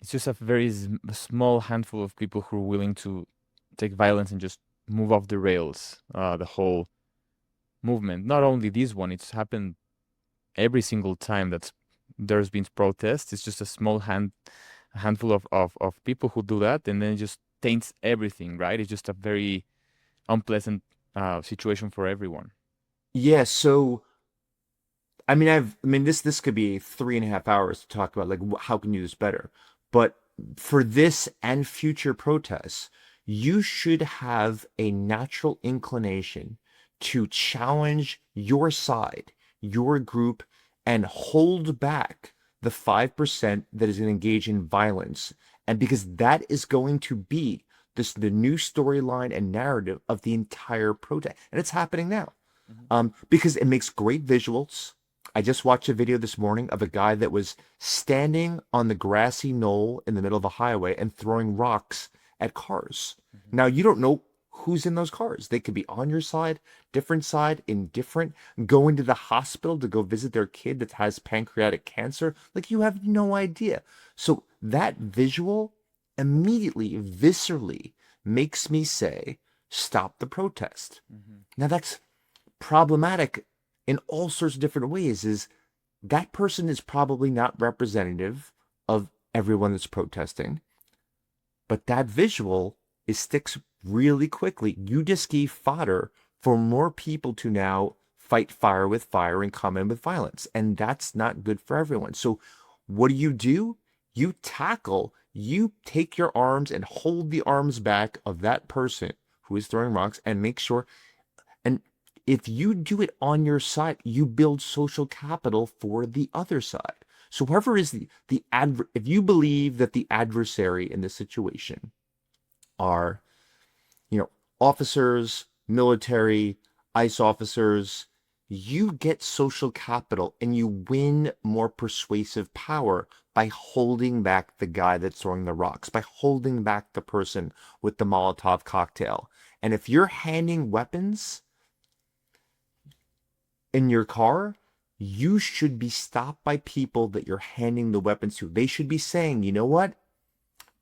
It's just a very small handful of people who are willing to take violence and just move off the rails. The whole movement. Not only this one, it's happened every single time that there's been protests. It's just a handful of people who do that, and then it just taints everything, right? It's just a very unpleasant situation for everyone. Yeah, so this could be 3.5 hours to talk about like how can you do this better. But for this and future protests, you should have a natural inclination to challenge your side, your group, and hold back the 5% that is going to engage in violence. And because that is going to be the new storyline and narrative of the entire protest. And it's happening now. Mhm. Because it makes great visuals. I just watched a video this morning of a guy that was standing on the grassy knoll in the middle of a highway and throwing rocks at cars. Mhm. Now, you don't know who's in those cars. They could be on your side, indifferent, going to the hospital to go visit their kid that has pancreatic cancer. Like, you have no idea. So, that visual immediately, viscerally makes me say, stop the protest. Mhm. Now, that's problematic in all sorts of different ways. Is that person is probably not representative of everyone that's protesting, but that visual it sticks really quickly. You just gave fodder for more people to now fight fire with fire and come in with violence, and that's not good for everyone. So what do? You take your arms and hold the arms back of that person who is throwing rocks and make sure. And if you do it on your side, you build social capital for the other side. So whoever is if you believe that the adversary in this situation are, you know, officers, military, ICE officers, you get social capital and you win more persuasive power by holding back the guy that's throwing the rocks, by holding back the person with the Molotov cocktail. And if you're handing weapons in your car, you should be stopped by people that you're handing the weapons to. They should be saying, you know what?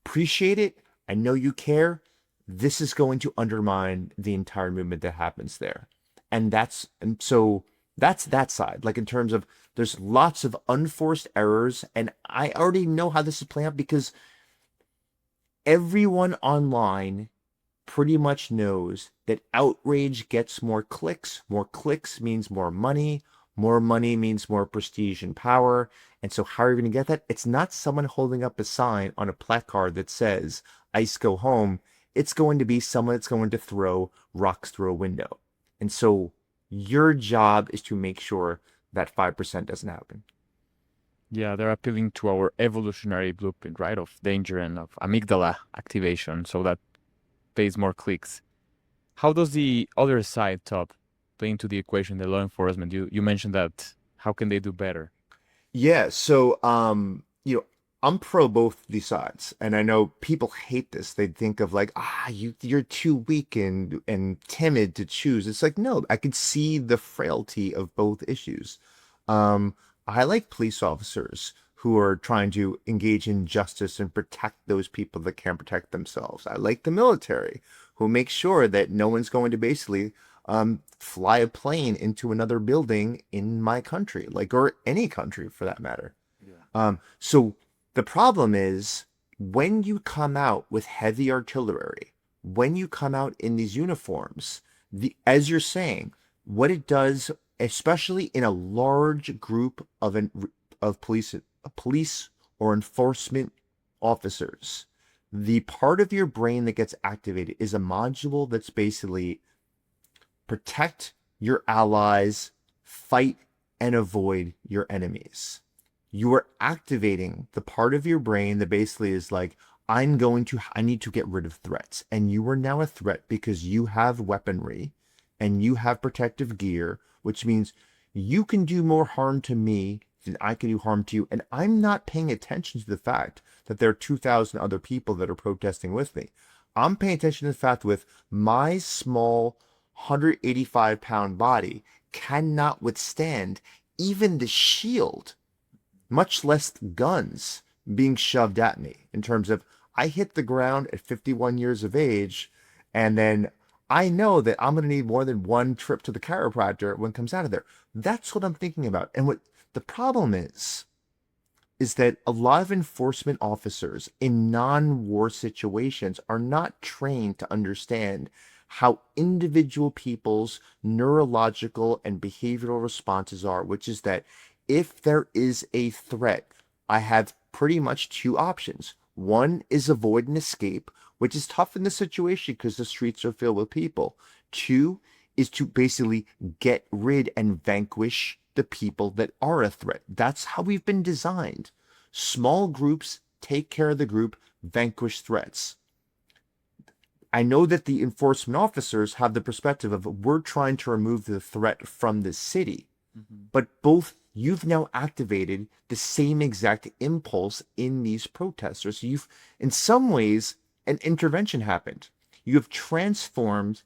Appreciate it. I know you care. This is going to undermine the entire movement that happens there. And so that's that side. Like in terms of there's lots of unforced errors, and I already know how this is playing out because everyone online pretty much knows that outrage gets more clicks. More clicks means more money. More money means more prestige and power. And so, how are you going to get that? It's not someone holding up a sign on a placard that says, ICE go home. It's going to be someone that's going to throw rocks through a window. And so, your job is to make sure that 5% doesn't happen. Yeah, they're appealing to our evolutionary blueprint, right, of danger and of amygdala activation, so that pays more clicks. How does the other side, Top, play into the equation, the law enforcement? You mentioned that. How can they do better? Yeah, so I'm pro both these sides, and I know people hate this. They think of like, you're too weak and timid to choose. It's like, no, I can see the frailty of both issues. Um, I like police officers who are trying to engage in justice and protect those people that can't protect themselves. I like the military who make sure that no one's going to basically fly a plane into another building in my country, like, or any country for that matter. Yeah. So the problem is when you come out with heavy artillery, when you come out in these uniforms, as you're saying, what it does, especially in a large group of police or enforcement officers, the part of your brain that gets activated is a module that's basically protect your allies, fight and avoid your enemies. You are activating the part of your brain that basically is like, I need to get rid of threats. And you are now a threat because you have weaponry and you have protective gear, which means you can do more harm to me than I can do harm to you. And I'm not paying attention to the fact that there are 2,000 other people that are protesting with me. I'm paying attention to the fact with my small 185-pound body cannot withstand even the shield, much less guns being shoved at me. In terms of, I hit the ground at 51 years of age, and then I know that I'm going to need more than one trip to the chiropractor when it comes out of there. That's what I'm thinking about. And what the problem is that a lot of enforcement officers in non-war situations are not trained to understand how individual people's neurological and behavioral responses are, which is that if there is a threat, I have pretty much two options. One is avoid and escape, which is tough in this situation because the streets are filled with people. Two is to basically get rid and vanquish the people that are a threat. That's how we've been designed. Small groups take care of the group, vanquish threats. I know that the enforcement officers have the perspective of we're trying to remove the threat from the city, but both you've now activated the same exact impulse in these protesters. You've, in some ways, an intervention happened. You have transformed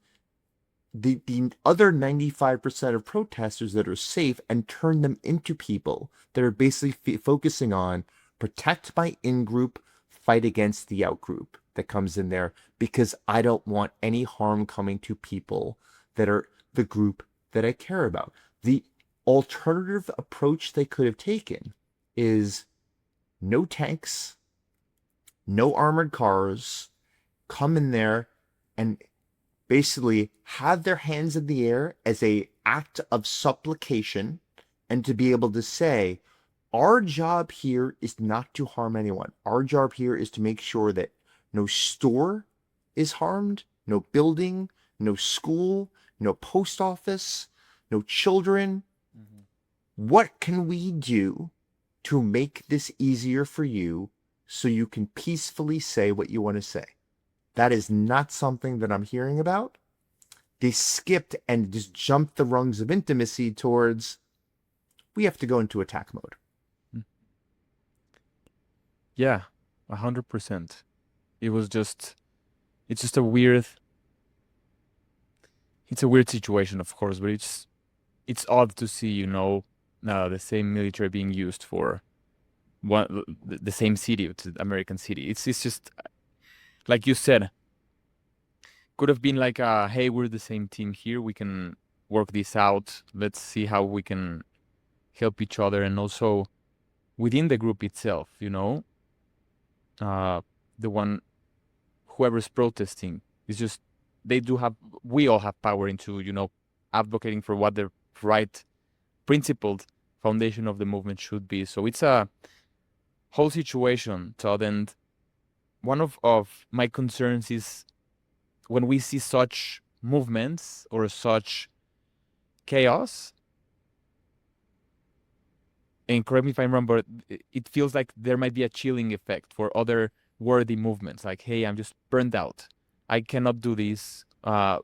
the other 95% of protesters that are safe and turned them into people that are basically focusing on protect my in-group, fight against the out-group that comes in there because I don't want any harm coming to people that are the group that I care about. The alternative approach they could have taken is no tanks, no armored cars, come in there and basically have their hands in the air as a act of supplication and to be able to say, our job here is not to harm anyone. Our job here is to make sure that no store is harmed, no building, no school, no post office, no children. What can we do to make this easier for you so you can peacefully say what you want to say? That is not something that I'm hearing about. They skipped and just jumped the rungs of intimacy towards, we have to go into attack mode. Yeah, 100%. It's just a weird, it's a weird situation, of course, but it's odd to see, the same military being used for the same city, it's an American city. It's just like you said, could have been like, hey, we're the same team here. We can work this out. Let's see how we can help each other, and also within the group itself, the one whoever's protesting is just we all have power into advocating for what the right principled foundation of the movement should be. So it's a whole situation, Todd, and one of my concerns is when we see such movements or such chaos, and correct me if I'm wrong, but it feels like there might be a chilling effect for other worthy movements. Like, hey, I'm just burned out. I cannot do this. I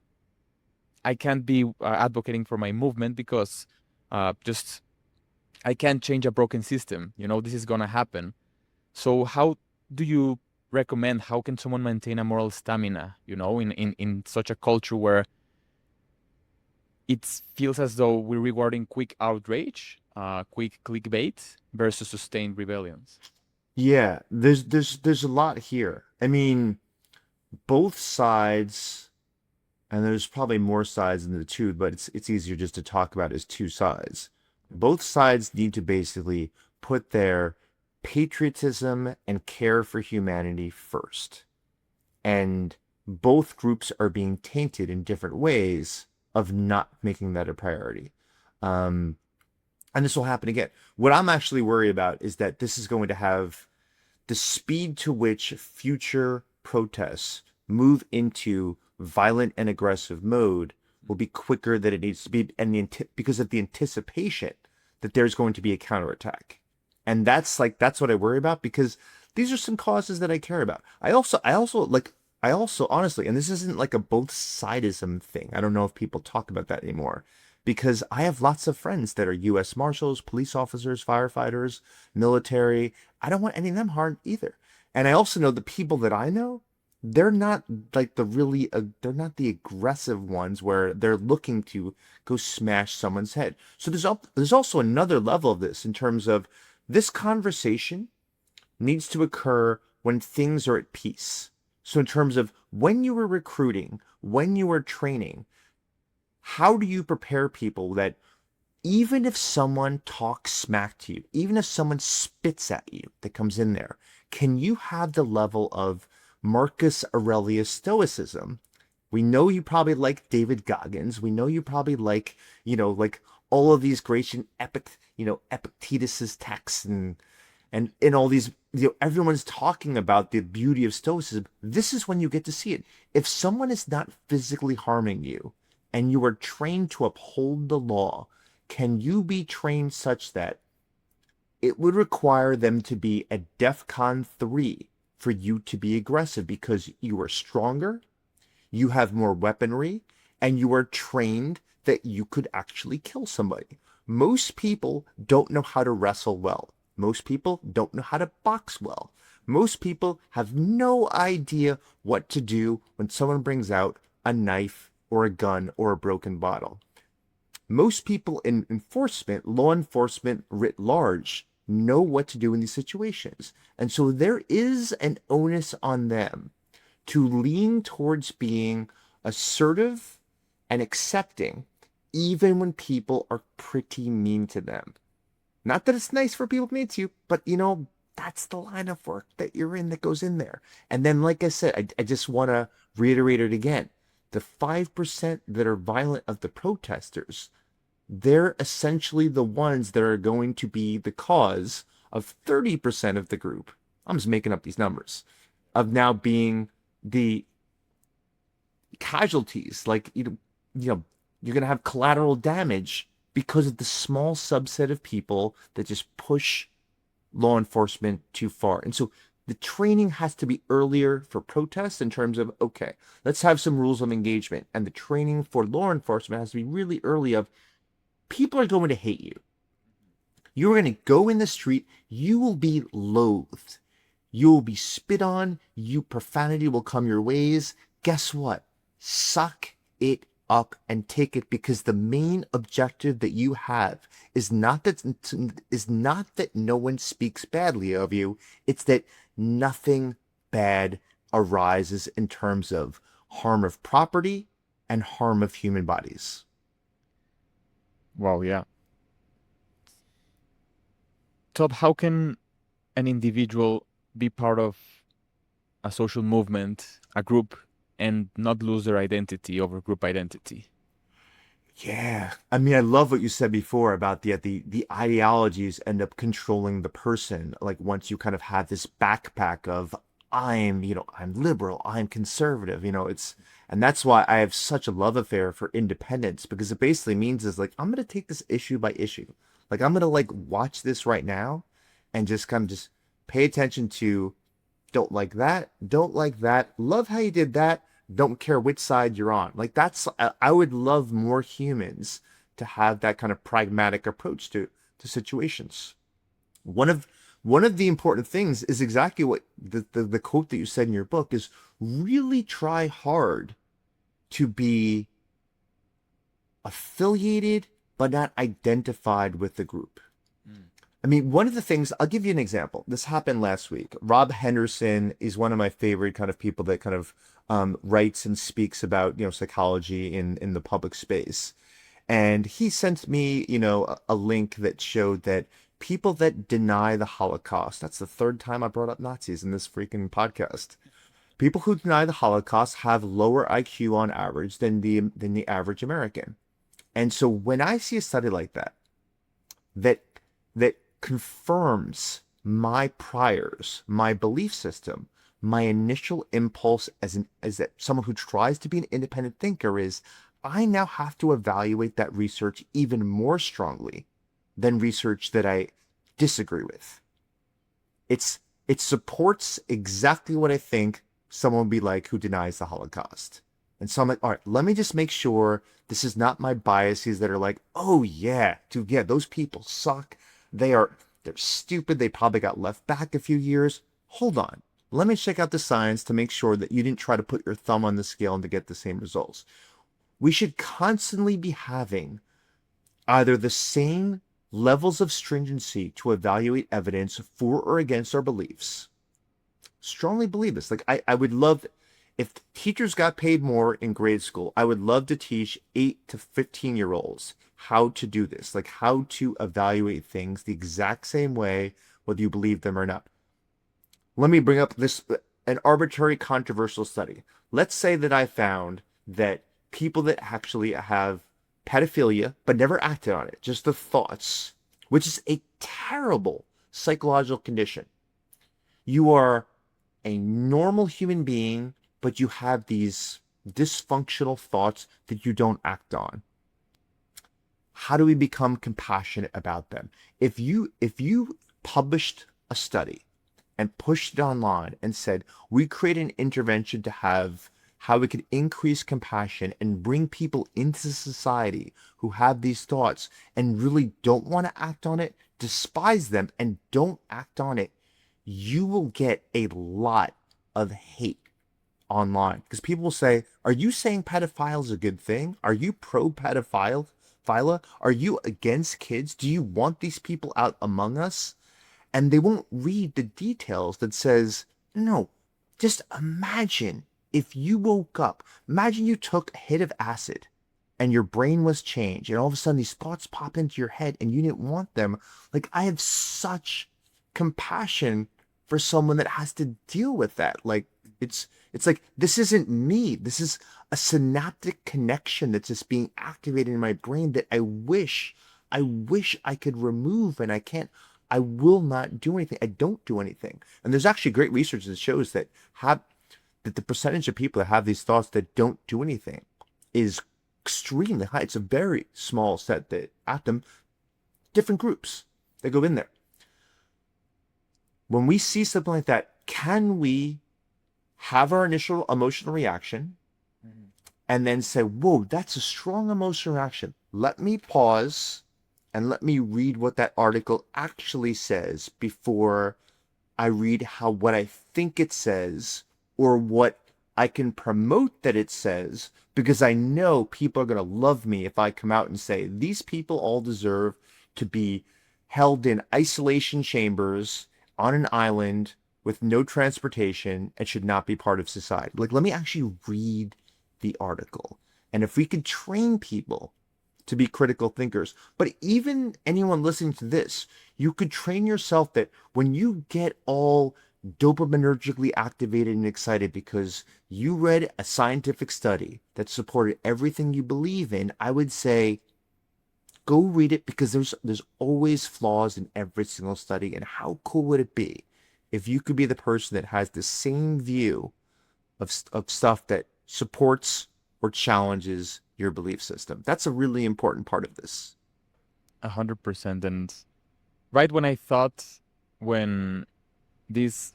can't be advocating for my movement because just I can't change a broken system. This is gonna happen. So how do you recommend? How can someone maintain a moral stamina? In such a culture where it feels as though we're rewarding quick outrage, quick clickbait versus sustained rebellions. Yeah, there's a lot here. I mean, both sides, and there's probably more sides than the two, but it's easier just to talk about as two sides. Both sides need to basically put their patriotism and care for humanity first. And both groups are being tainted in different ways of not making that a priority. And this will happen again. What I'm actually worried about is that this is going to have the speed to which future protests move into violent and aggressive mode will be quicker than it needs to be, and because of the anticipation that there's going to be a counterattack. And that's what I worry about, because these are some causes that I care about. I also honestly, and this isn't like a both sidism thing. I don't know if people talk about that anymore, because I have lots of friends that are U.S. Marshals, police officers, firefighters, military. I don't want any of them harmed either. And I also know the people that I know, they're not like they're not the aggressive ones where they're looking to go smash someone's head. So there's also another level of this in terms of this conversation needs to occur when things are at peace. So in terms of when you were recruiting, when you were training, how do you prepare people that even if someone talks smack to you, even if someone spits at you that comes in there, can you have the level of Marcus Aurelius stoicism? We know you probably like David Goggins. We know you probably like, like all of these Grecian Epictetus's texts and in all these, everyone's talking about the beauty of stoicism. This is when you get to see it. If someone is not physically harming you and you are trained to uphold the law, can you be trained such that it would require them to be at DEFCON 3 for you to be aggressive because you are stronger, you have more weaponry, and you are trained that you could actually kill somebody? Most people don't know how to wrestle well. Most people don't know how to box well. Most people have no idea what to do when someone brings out a knife or a gun or a broken bottle. Most people in enforcement, law enforcement writ large, know what to do in these situations. And so there is an onus on them to lean towards being assertive and accepting, even when people are pretty mean to them. Not that it's nice for people to mean to you, but that's the line of work that you're in that goes in there. And then, like I said, I just want to reiterate it again. The 5% that are violent of the protesters, they're essentially the ones that are going to be the cause of 30% of the group. I'm just making up these numbers of now being the casualties. Like, you're going to have collateral damage because of the small subset of people that just push law enforcement too far. And so the training has to be earlier for protests in terms of, okay, let's have some rules of engagement. And the training for law enforcement has to be really early of, people are going to hate you. You're going to go in the street. You will be loathed. You will be spit on. Profanity will come your ways. Guess what? Suck it up and take it, because the main objective that you have is not that no one speaks badly of you. It's that nothing bad arises in terms of harm of property and harm of human bodies. Wow, yeah. Todd, how can an individual be part of a social movement, a group, and not lose their identity over group identity? Yeah. I mean, I love what you said before about the ideologies end up controlling the person. Like once you kind of have this backpack of I'm liberal, I'm conservative, and that's why I have such a love affair for independence, because it basically means is like I'm gonna take this issue by issue. Like I'm gonna like watch this right now and just kind of just pay attention to, don't like that, love how you did that, don't care which side you're on. Like I would love more humans to have that kind of pragmatic approach to situations. One of one of the important things is exactly what the quote that you said in your book is: really try hard to be affiliated but not identified with the group. Mm. I mean, one of the things, I'll give you an example. This happened last week. Rob Henderson is one of my favorite kind of people that kind of writes and speaks about, psychology in the public space. And he sent me, a link that showed that people that deny the Holocaust, that's the third time I brought up Nazis in this freaking podcast. People who deny the Holocaust have lower IQ on average than the average American. And so when I see a study like that that confirms my priors, my belief system, my initial impulse as that someone who tries to be an independent thinker is, I now have to evaluate that research even more strongly than research that I disagree with. It supports exactly what I think someone would be like who denies the Holocaust. And so I'm like, all right, let me just make sure this is not my biases that are like, oh yeah, dude, yeah, those people suck. They're stupid. They probably got left back a few years. Hold on. Let me check out the science to make sure that you didn't try to put your thumb on the scale and to get the same results. We should constantly be having either the same levels of stringency to evaluate evidence for or against our beliefs. Strongly believe this. Like I would love If teachers got paid more in grade school, I would love to teach 8 to 15-year-olds how to do this, like how to evaluate things the exact same way, whether you believe them or not. Let me bring up this an arbitrary controversial study. Let's say that I found that people that actually have pedophilia but never acted on it, just the thoughts, which is a terrible psychological condition. You are a normal human being, but you have these dysfunctional thoughts that you don't act on. How do we become compassionate about them? If you published a study and pushed it online and said, we create an intervention to have how we could increase compassion and bring people into society who have these thoughts and really don't want to act on it, despise them and don't act on it, you will get a lot of hate online because people will say, are you saying pedophile is a good thing? Are you pro pedophile? Are you against kids? Do you want these people out among us? And they won't read the details that says, no, just imagine if you woke up, imagine you took a hit of acid and your brain was changed and all of a sudden these thoughts pop into your head and you didn't want them. Like, I have such compassion for someone that has to deal with that. Like, it's like, this isn't me. This is a synaptic connection that's just being activated in my brain that I wish I could remove, and I can't. I will not do anything. I don't do anything. And there's actually great research that shows that the percentage of people that have these thoughts that don't do anything is extremely high. It's a very small set that at them, different groups that go in there. When we see something like that, can we have our initial emotional reaction and then say, whoa, that's a strong emotional reaction. Let me pause and let me read what that article actually says before I read what I think it says or what I can promote that it says, because I know people are going to love me if I come out and say, these people all deserve to be held in isolation chambers on an island with no transportation and should not be part of society. Like, let me actually read the article. And if we could train people to be critical thinkers, but even anyone listening to this, you could train yourself that when you get all dopaminergically activated and excited because you read a scientific study that supported everything you believe in, I would say go read it, because there's always flaws in every single study. And how cool would it be if you could be the person that has the same view of stuff that supports or challenges your belief system? That's a really important part of this. 100%. And right when I thought, when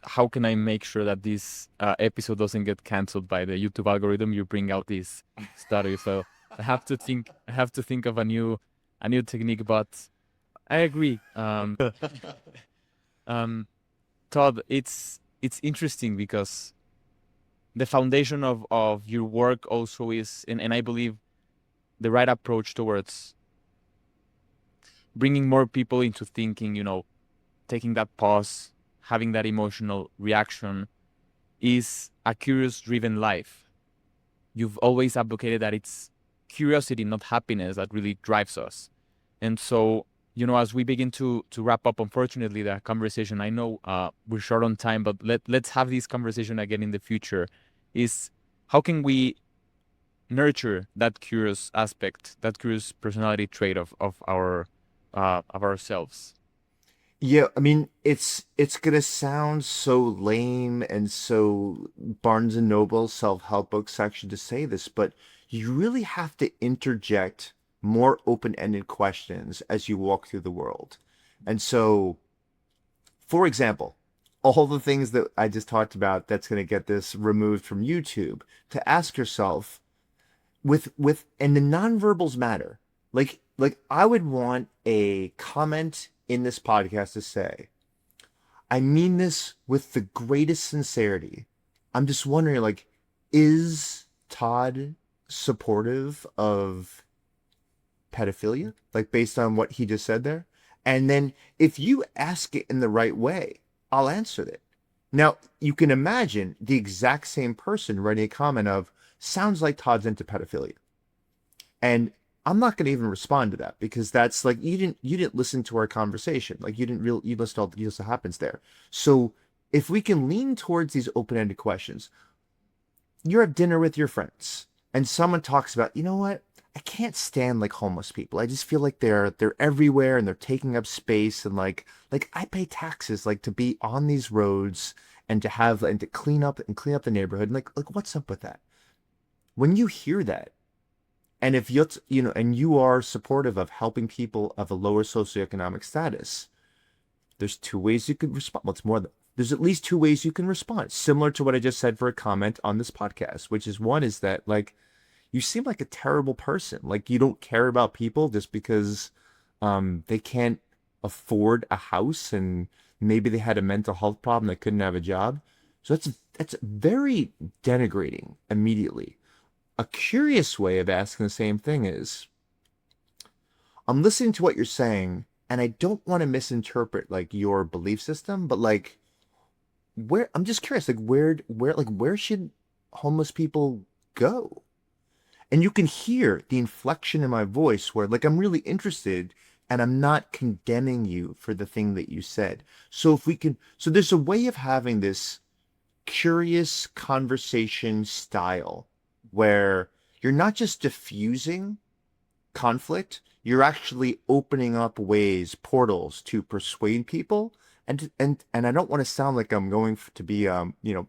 how can I make sure that this episode doesn't get canceled by the YouTube algorithm, you bring out this study. So I have to think of a new technique, but I agree. Um, Todd, it's interesting because the foundation of your work also is, and I believe the right approach towards bringing more people into thinking, taking that pause, having that emotional reaction, is a curious driven life. You've always advocated that it's curiosity, not happiness, that really drives us. And so, as we begin to wrap up, unfortunately, the conversation, I know we're short on time, but let's have this conversation again in the future, is how can we nurture that curious aspect, that curious personality trait of ourselves? Yeah, I mean, it's gonna sound so lame and so Barnes and Noble self-help book section to say this, but you really have to interject more open-ended questions as you walk through the world. And so, for example, all the things that I just talked about that's gonna get this removed from YouTube, to ask yourself, and the nonverbals matter. Like I would want a comment in this podcast to say, I mean this with the greatest sincerity. I'm just wondering, like, is Todd supportive of pedophilia? Like, based on what he just said there? And then if you ask it in the right way, I'll answer it. Now, you can imagine the exact same person writing a comment of, sounds like Todd's into pedophilia. And I'm not going to even respond to that because that's like you didn't listen to our conversation. Like you listened to all the details that happens there. So if we can lean towards these open-ended questions, you're at dinner with your friends and someone talks about, you know what? I can't stand like homeless people. I just feel like they're everywhere and they're taking up space and like I pay taxes like to be on these roads and to have and to clean up the neighborhood. And like what's up with that? When you hear that, and if and you are supportive of helping people of a lower socioeconomic status, there's two ways you could respond. Well, it's more than there's at least two ways you can respond, similar to what I just said for a comment on this podcast, which is one is that like you seem like a terrible person. Like you don't care about people just because they can't afford a house and maybe they had a mental health problem they couldn't have a job. So that's very denigrating immediately. A curious way of asking the same thing is, I'm listening to what you're saying, and I don't want to misinterpret like your belief system, but like where I'm just curious, like where should homeless people go? And you can hear the inflection in my voice where like I'm really interested and I'm not condemning you for the thing that you said. So if we can, so there's a way of having this curious conversation style where you're not just diffusing conflict, you're actually opening up ways, portals to persuade people. And I don't want to sound like I'm going to be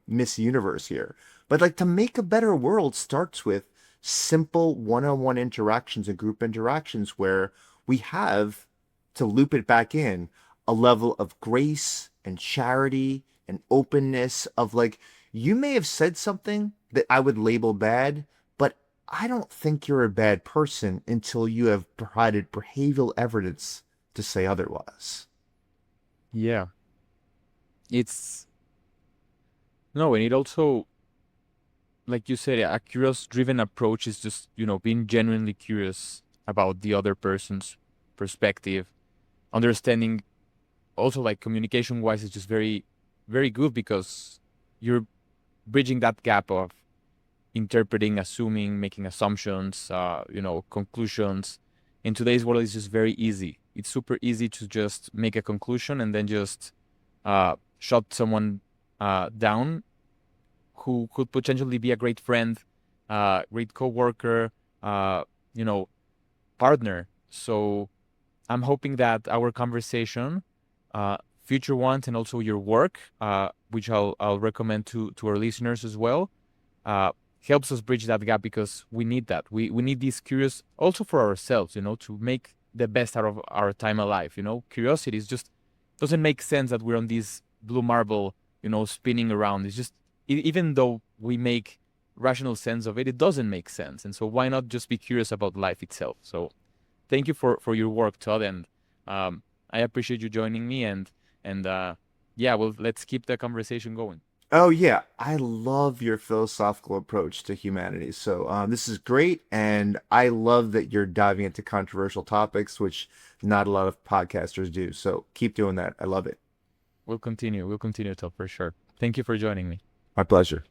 Miss Universe here, but like to make a better world starts with simple one-on-one interactions and group interactions where we have to loop it back in a level of grace and charity and openness of like you may have said something that I would label bad, but I don't think you're a bad person until you have provided behavioral evidence to say otherwise. Yeah, it's no, and it also, like you said, a curious driven approach is just, being genuinely curious about the other person's perspective, understanding also like communication wise is just very, very good because you're bridging that gap of interpreting, assuming, making assumptions, conclusions. In today's world, it's just very easy. It's super easy to just make a conclusion and then just shut someone down who could potentially be a great friend, great coworker, uh, you know, partner. So I'm hoping that our conversation, future ones, and also your work, which I'll recommend to our listeners as well, uh, helps us bridge that gap because we need that. We need this curious also for ourselves, to make the best out of our time alive. Curiosity is just doesn't make sense that we're on this blue marble, spinning around. It's just even though we make rational sense of it, it doesn't make sense. And so why not just be curious about life itself? So thank you for your work, Todd, and I appreciate you joining me. And yeah, well, let's keep the conversation going. Oh yeah, I love your philosophical approach to humanity. So this is great, and I love that you're diving into controversial topics, which not a lot of podcasters do. So keep doing that. I love it. We'll continue. We'll continue, Todd, for sure. Thank you for joining me. My pleasure.